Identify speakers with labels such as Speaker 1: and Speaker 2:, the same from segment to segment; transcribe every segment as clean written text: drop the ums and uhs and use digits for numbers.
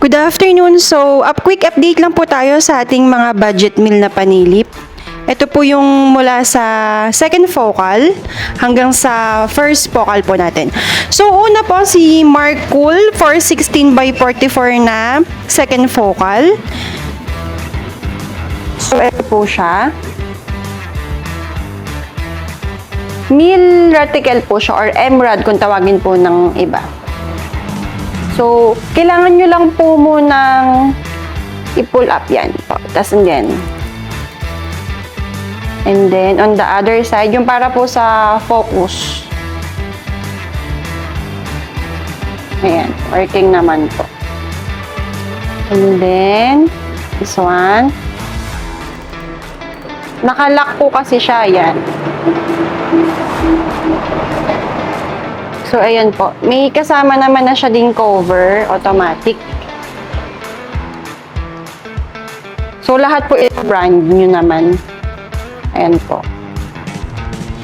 Speaker 1: Good afternoon. So, quick update lang po tayo sa ating mga budget meal na panilip. Ito po yung mula sa second focal hanggang sa first focal po natin. So, una po si Mark Cool for 16 by 44 na second focal. So, ito po siya. Meal reticle po siya or MRAD kung tawagin po ng iba. So, kailangan nyo lang po munang i-pull up yan po. Tapos and then, on the other side, yung para po sa focus. Ayan, working naman po. And then, this one. Nakalock po kasi siya, yan. So, ayan po. May kasama naman na siya ding cover, automatic. So, lahat po ito brand new naman. Ayan po.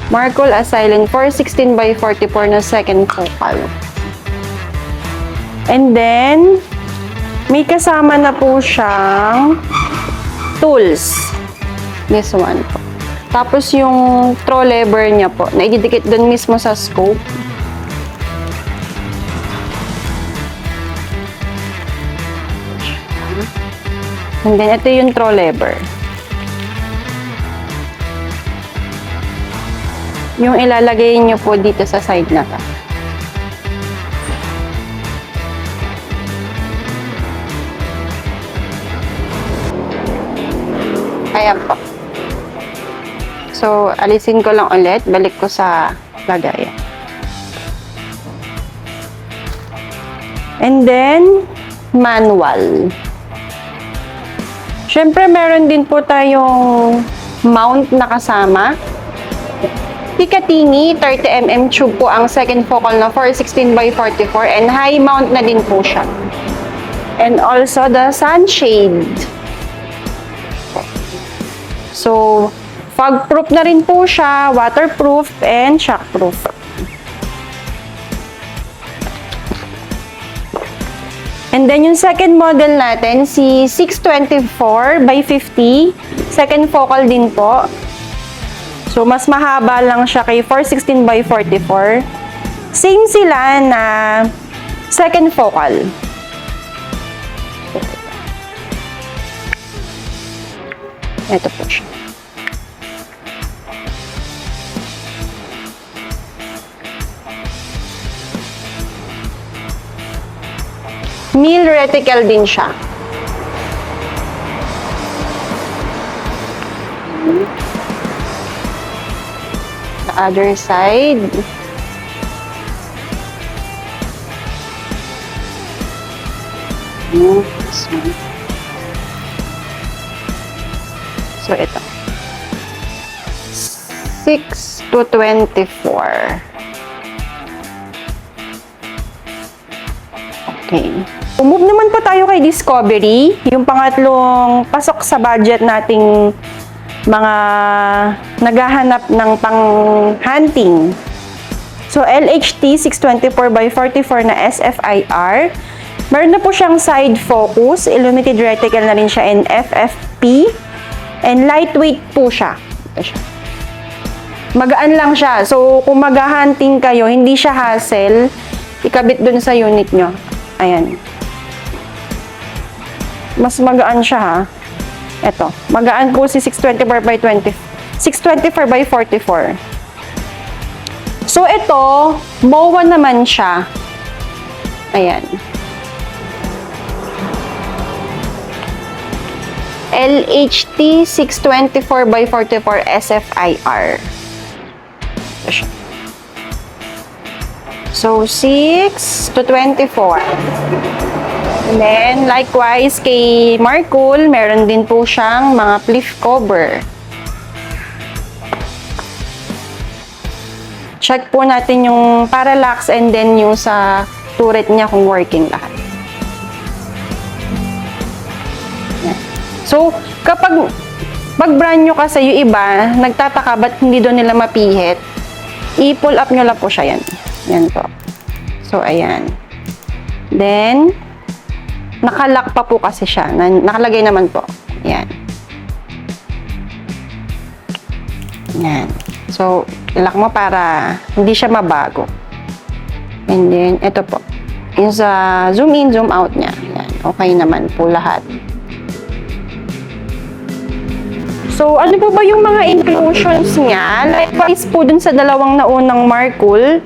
Speaker 1: Markol Asylum for 16 by 44 na second focal. And then, may kasama na po siyang tools. This one po. Tapos yung throw lever niya po, na ididikit dun mismo sa scope. And then, ito yung throw lever. Yung ilalagay nyo po dito sa side na to. Ayan po. So, alisin ko lang ulit. Balik ko sa lagayan. And then, manual. Siyempre, meron din po tayong mount na kasama. Picatinny 30mm tube po ang second focal na for 16 by 44 and high mount na din po siya. And also the sunshade. So, fog-proof na rin po siya, waterproof and shockproof. And then, yung second model natin, si 624 by 50. Second focal din po. So, mas mahaba lang siya kay 416 by 44. Same sila na second focal. Ito po siya. Meal reticle din siya. The other side. This one. So, ito. 6 to 24. Okay. Move naman po tayo kay Discovery, yung pangatlong pasok sa budget nating mga naghahanap ng pang-hunting. So, LHT 624 by 44 na SFIR. Meron na po siyang side focus, illuminated reticle na rin siya in FFP, and lightweight po siya. Ito siya. Magaan lang siya. So, kung mag-hunting kayo, hindi siya hassle, ikabit dun sa unit nyo. Ayan. Mas magaan siya ha. Ito. Magaan po si 624 by 20. 624 by 44. So, ito, MOA naman siya. Ayan. LHT 624 by 44 SFIR. Ito siya. So, 6 to 24. And then, likewise, kay Markul, meron din po siyang mga leaf cover. Check po natin yung parallax and then yung sa turret niya kung working lahat. Yan. So, kapag mag-brand nyo kasi yung iba, nagtataka ba't hindi doon nila mapihit, i-pull up nyo lang po siya yan. Yan po. So, ayan. Then, Nakalock pa po kasi siya. Nakalagay naman po. Yan. Yan. So, ilock mo para hindi siya mabago. And then, ito po. Yung sa zoom in, zoom out niya. Yan. Okay naman po lahat. So, ano po ba yung mga inclusions niya? Likewise po dun sa dalawang naunang Marcool.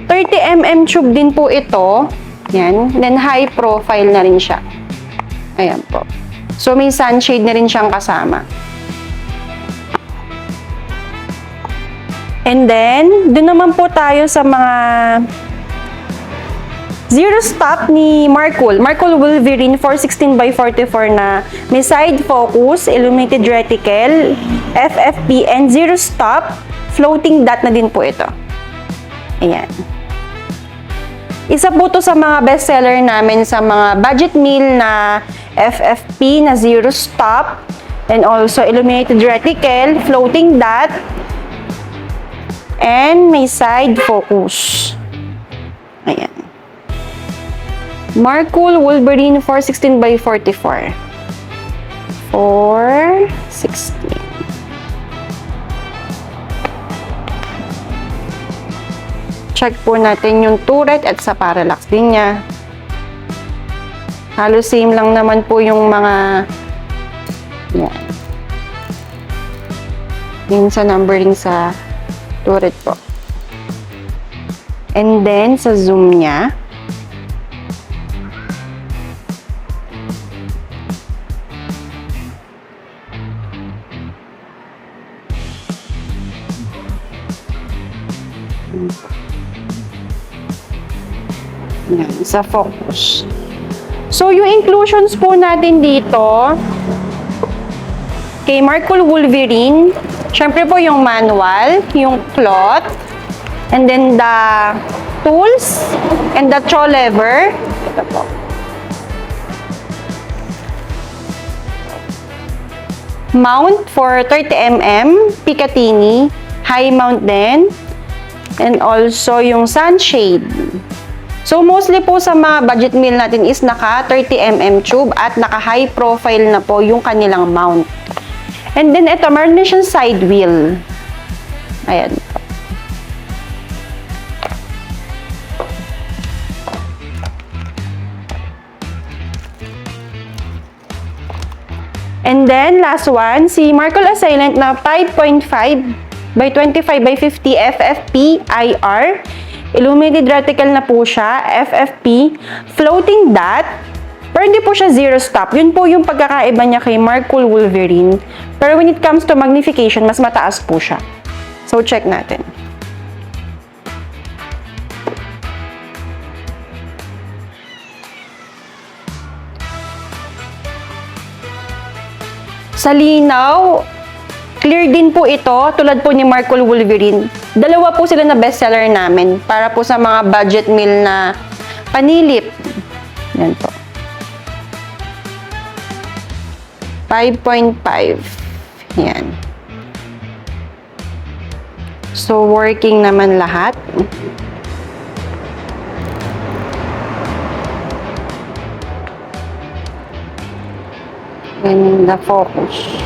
Speaker 1: 30mm tube din po ito. Yan. Then, high profile na rin siya. Ayan po. So, may sunshade na rin siyang kasama. And then, dun naman po tayo sa mga zero stop ni Marcool. Marcool Wolverine 416x44 na may side focus, illuminated reticle, FFP, and zero stop. Floating dot na din po ito. Ayan. Isa po to sa mga bestseller namin sa mga budget meal na FFP na zero stop and also illuminated reticle, floating dot, and may side focus. Ayan. Marcool Wolverine 416x44. 416. Check po natin yung turret at sa parallax din niya. Halos same lang naman po yung mga yan. Yung sa numbering sa turret po. And then, sa zoom niya. Yan, sa focus. So, yung inclusions po natin dito, kay Marcool Wolverine, syempre po yung manual, yung cloth, and then the tools, and the throw lever. Ito po. Mount for 30mm, Picatinny, high mount din, and also yung sunshade. So, mostly po sa mga budget meal natin is naka 30mm tube at naka high profile na po yung kanilang mount. And then, ito, meron din siyang side wheel. Ayan po. And then, last one, si Marcool Assailant na 5.5x25x50 FFP IR. Illuminated reticle na po siya, FFP, floating dot, pero hindi po siya zero stop. Yun po yung pagkakaiba niya kay Marcool Wolverine. Pero when it comes to magnification, mas mataas po siya. So, check natin. Sa linaw, clear din po ito, tulad po ni Marcool Wolverine. Dalawa po sila na bestseller namin para po sa mga budget meal na panilip. Yan po. 5.5. Yan. So, working naman lahat. And the focus.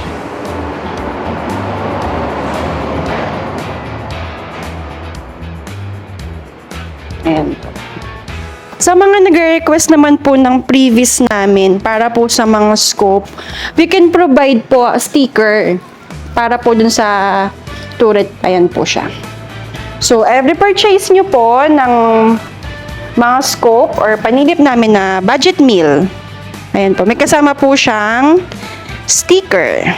Speaker 1: Ayan po. Sa mga nagre-request naman po ng previous namin para po sa mga scope, we can provide po a sticker para po dun sa turret. Ayan po siya. So, every purchase nyo po ng mga scope or panilip namin na budget meal, ayan po, may kasama po siyang sticker.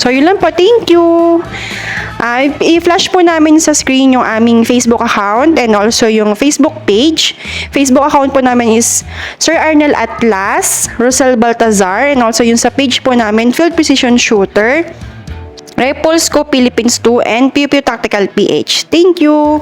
Speaker 1: So, yun lang po. Thank you! I-flash po namin sa screen yung aming Facebook account and also yung Facebook page. Facebook account po namin is Sir Arnel Atlas, Rosel Baltazar, and also yung sa page po namin, Field Precision Shooter, Repulsco Philippines 2, and Pew Pew Tactical PH. Thank you!